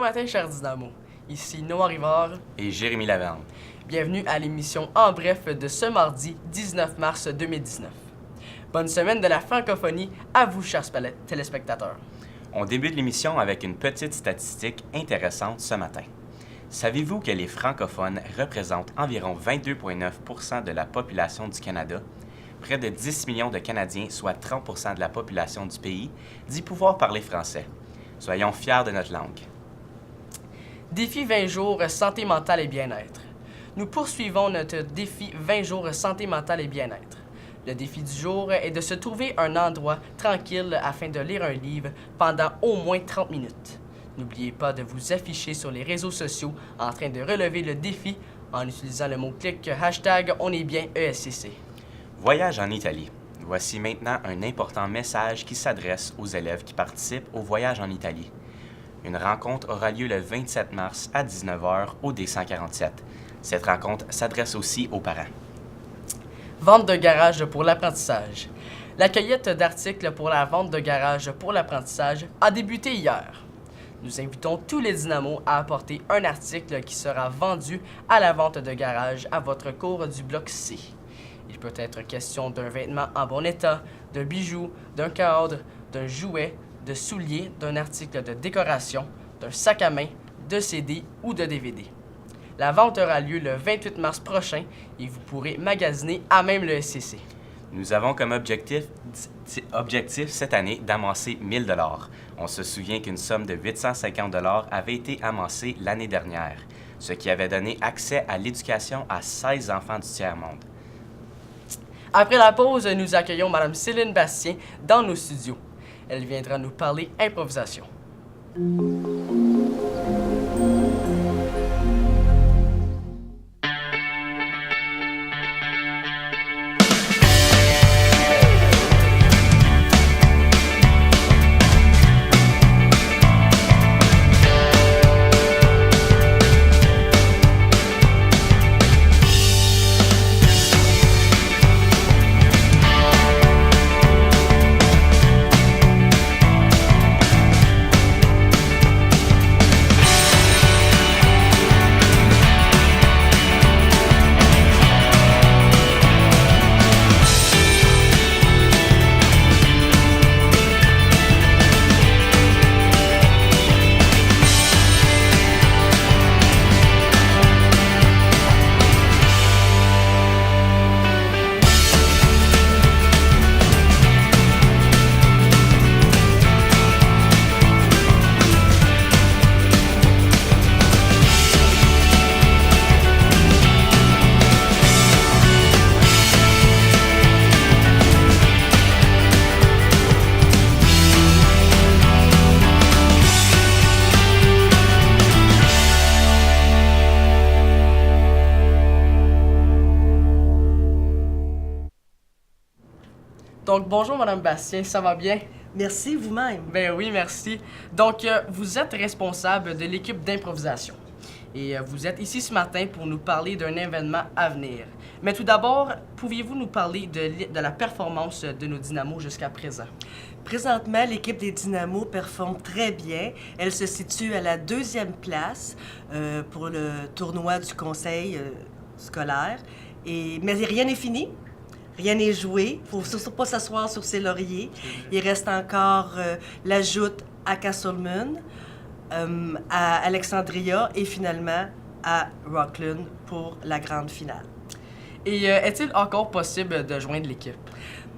matin, chers Dynamo. Ici Noah Rivard et Jérémy Laverne. Bienvenue à l'émission En Bref de ce mardi 19 mars 2019. Bonne semaine de la francophonie à vous, chers téléspectateurs. On débute l'émission avec une petite statistique intéressante ce matin. Savez-vous que les francophones représentent environ 22,9 % de la population du Canada? Près de 10 millions de Canadiens, soit 30 % de la population du pays, dit pouvoir parler français. Soyons fiers de notre langue. Défi 20 jours santé mentale et bien-être. Nous poursuivons notre défi 20 jours santé mentale et bien-être. Le défi du jour est de se trouver un endroit tranquille afin de lire un livre pendant au moins 30 minutes. N'oubliez pas de vous afficher sur les réseaux sociaux en train de relever le défi en utilisant le mot-clic #OnEstBien-ESCC. Voyage en Italie. Voici maintenant un important message qui s'adresse aux élèves qui participent au voyage en Italie. Une rencontre aura lieu le 27 mars à 19 h au D147. Cette rencontre s'adresse aussi aux parents. Vente de garage pour l'apprentissage. La cueillette d'articles pour la vente de garage pour l'apprentissage a débuté hier. Nous invitons tous les dynamos à apporter un article qui sera vendu à la vente de garage à votre cours du bloc C. Il peut être question d'un vêtement en bon état, d'un bijou, d'un cadre, d'un jouet, de souliers, d'un article de décoration, d'un sac à main, de CD ou de DVD. La vente aura lieu le 28 mars prochain et vous pourrez magasiner à même le SCC. Nous avons comme objectif cette année d'amasser 1 000 $. On se souvient qu'une somme de 850 $ avait été amassée l'année dernière, ce qui avait donné accès à l'éducation à 16 enfants du tiers-monde. Après la pause, nous accueillons Mme Céline Bastien dans nos studios. Elle viendra nous parler improvisation. Donc, bonjour Mme Bastien, ça va bien? Merci, vous-même. Ben oui, merci. Donc, vous êtes responsable de l'équipe d'improvisation. Et vous êtes ici ce matin pour nous parler d'un événement à venir. Mais tout d'abord, pouviez-vous nous parler de la performance de nos dynamos jusqu'à présent? Présentement, l'équipe des Dynamos performe très bien. Elle se situe à la 2e place pour le tournoi du conseil scolaire. Mais rien n'est fini. Rien n'est joué. Il ne faut surtout pas s'asseoir sur ses lauriers. Il reste encore la joute à Castleman, à Alexandria et finalement à Rockland pour la grande finale. Et est-il encore possible de joindre l'équipe?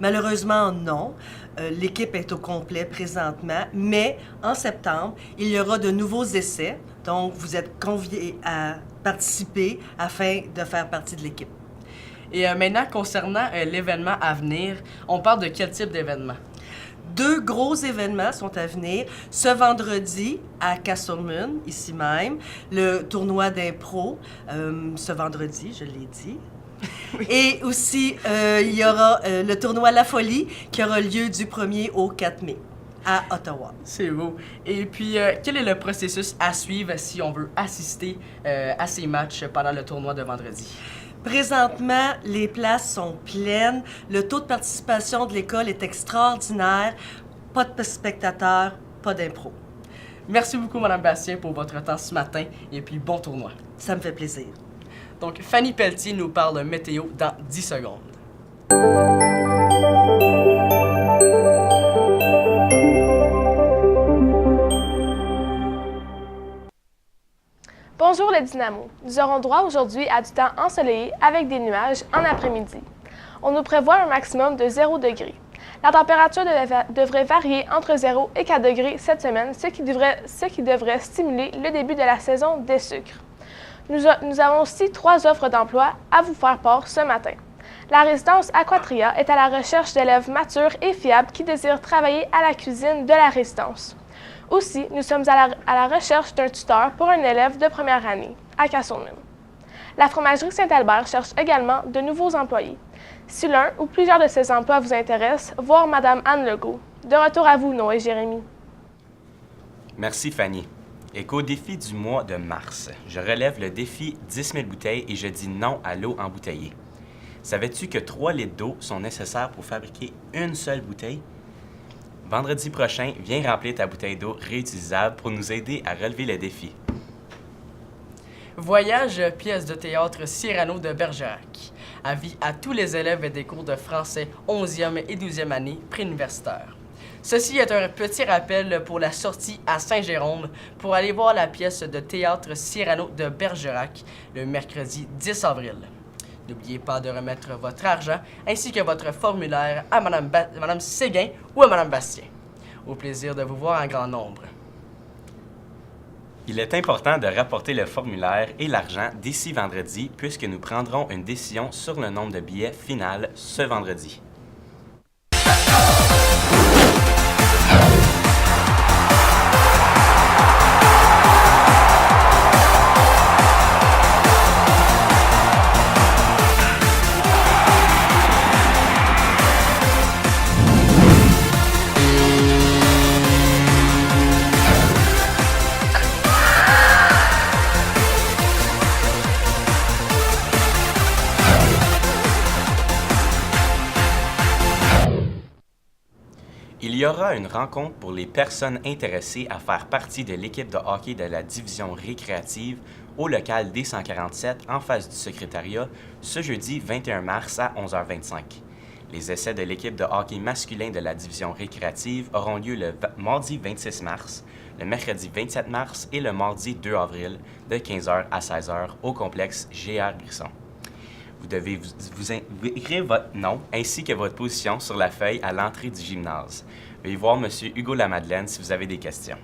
Malheureusement, non. L'équipe est au complet présentement, mais en septembre, il y aura de nouveaux essais. Donc, vous êtes conviés à participer afin de faire partie de l'équipe. Et maintenant, concernant l'événement à venir, on parle de quel type d'événement? 2 gros événements sont à venir. Ce vendredi, à Castleman, ici même, le tournoi d'impro, ce vendredi, je l'ai dit. Oui. Et aussi, il y aura le tournoi La Folie qui aura lieu du 1er au 4 mai à Ottawa. C'est beau. Et puis, quel est le processus à suivre si on veut assister à ces matchs pendant le tournoi de vendredi? Présentement, les places sont pleines. Le taux de participation de l'école est extraordinaire. Pas de spectateurs, pas d'impro. Merci beaucoup, Mme Bastien, pour votre temps ce matin et puis bon tournoi. Ça me fait plaisir. Donc, Fanny Pelletier nous parle météo dans 10 secondes. Bonjour les dynamos. Nous aurons droit aujourd'hui à du temps ensoleillé avec des nuages en après-midi. On nous prévoit un maximum de 0 degré. La température devrait varier entre 0 et 4 degrés cette semaine, ce qui devrait stimuler le début de la saison des sucres. Nous avons aussi 3 offres d'emploi à vous faire part ce matin. La résidence Aquatria est à la recherche d'élèves matures et fiables qui désirent travailler à la cuisine de la résidence. Aussi, nous sommes à la recherche d'un tuteur pour un élève de première année à Castlemaine. La fromagerie Saint-Albert cherche également de nouveaux employés. Si l'un ou plusieurs de ces emplois vous intéressent, voir Mme Anne Legault. De retour à vous, Noé et Jérémy. Merci, Fanny. Et qu'au défi du mois de mars, je relève le défi 10 000 bouteilles et je dis non à l'eau embouteillée. Savais-tu que 3 litres d'eau sont nécessaires pour fabriquer une seule bouteille? Vendredi prochain, viens remplir ta bouteille d'eau réutilisable pour nous aider à relever le défi. Voyage, pièce de théâtre Cyrano de Bergerac. Avis à tous les élèves des cours de français 11e et 12e année préuniversitaires. Ceci est un petit rappel pour la sortie à Saint-Jérôme pour aller voir la pièce de théâtre Cyrano de Bergerac le mercredi 10 avril. N'oubliez pas de remettre votre argent ainsi que votre formulaire à Mme Séguin ou à Mme Bastien. Au plaisir de vous voir en grand nombre. Il est important de rapporter le formulaire et l'argent d'ici vendredi puisque nous prendrons une décision sur le nombre de billets final ce vendredi. Il y aura une rencontre pour les personnes intéressées à faire partie de l'équipe de hockey de la division récréative au local D147 en face du secrétariat ce jeudi 21 mars à 11h25. Les essais de l'équipe de hockey masculin de la division récréative auront lieu le mardi 26 mars, le mercredi 27 mars et le mardi 2 avril de 15h à 16h au complexe G.R. Grisson. Vous devez vous écrire votre nom ainsi que votre position sur la feuille à l'entrée du gymnase. Veuillez voir M. Hugo Lamadeleine si vous avez des questions.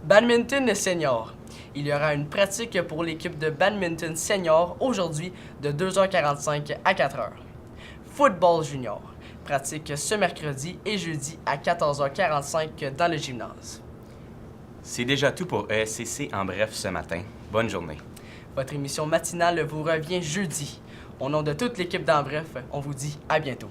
Badminton senior. Il y aura une pratique pour l'équipe de badminton senior aujourd'hui de 2h45 à 4h. Football junior. Pratique ce mercredi et jeudi à 14h45 dans le gymnase. C'est déjà tout pour ESCC en bref ce matin. Bonne journée. Votre émission matinale vous revient jeudi. Au nom de toute l'équipe d'En Bref, on vous dit à bientôt.